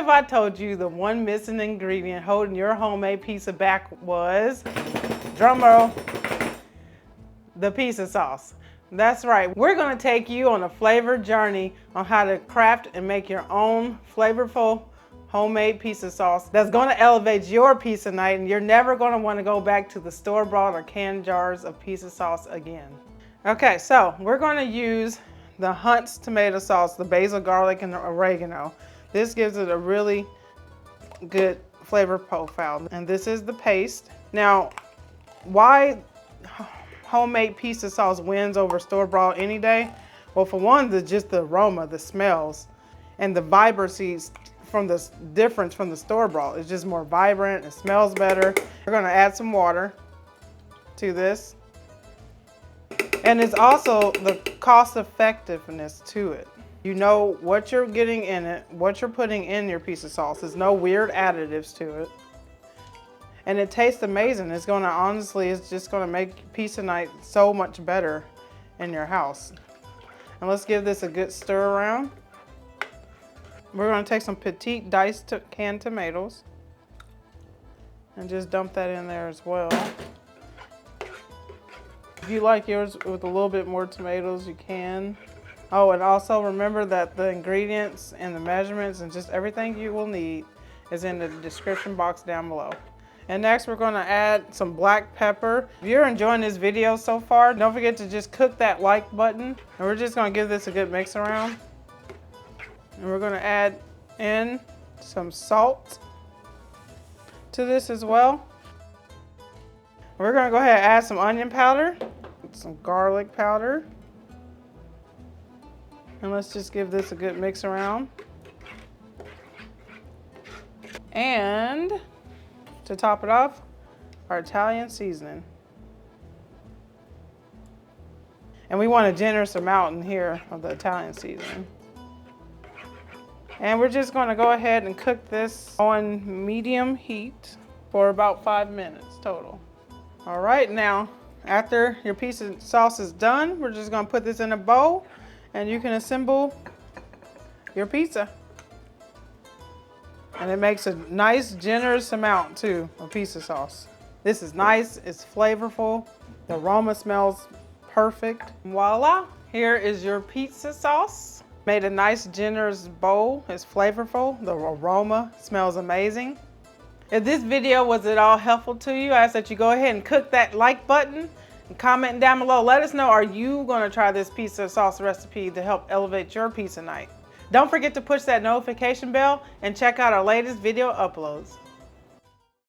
if I told you the one missing ingredient holding your homemade pizza back was, drum roll, the pizza sauce. That's right, we're gonna take you on a flavor journey on how to craft and make your own flavorful homemade pizza sauce that's gonna elevate your pizza night, and you're never gonna wanna go back to the store-bought or canned jars of pizza sauce again. Okay, so we're gonna use the Hunt's tomato sauce, the basil, garlic, and the oregano. This gives it a really good flavor profile. And this is the paste. Now, why homemade pizza sauce wins over store-bought any day? Well, for one, just the aroma, the smells, and the vibrancy from the difference from the store-bought. It's just more vibrant, it smells better. We're gonna add some water to this. And it's also the cost effectiveness to it. You know what you're getting in it, what you're putting in your pizza sauce. There's no weird additives to it. And it tastes amazing. It's gonna, honestly, it's just gonna make pizza night so much better in your house. And let's give this a good stir around. We're gonna take some Petite diced canned tomatoes and just dump that in there as well. If you like yours with a little bit more tomatoes, you can. Oh, and also remember that the ingredients and the measurements and just everything you will need is in the description box down below. And next we're gonna add some black pepper. If you're enjoying this video so far, don't forget to just click that like button. And we're just gonna give this a good mix around. And we're gonna add in some salt to this as well. We're gonna go ahead and add some onion powder, some garlic powder. And let's just give this a good mix around. And to top it off, our Italian seasoning. And we want a generous amount in here of the Italian seasoning. And we're just gonna go ahead and cook this on medium heat for about 5 minutes total. All right, now, after your pizza sauce is done, we're just gonna put this in a bowl and you can assemble your pizza. And it makes a nice, generous amount too of pizza sauce. This is nice, it's flavorful, the aroma smells perfect. Voila, here is your pizza sauce. Made a nice, generous bowl, it's flavorful, the aroma smells amazing. If this video was at all helpful to you, I ask that you go ahead and click that like button and comment down below. Let us know, are you gonna try this pizza sauce recipe to help elevate your pizza night? Don't forget to push that notification bell and check out our latest video uploads.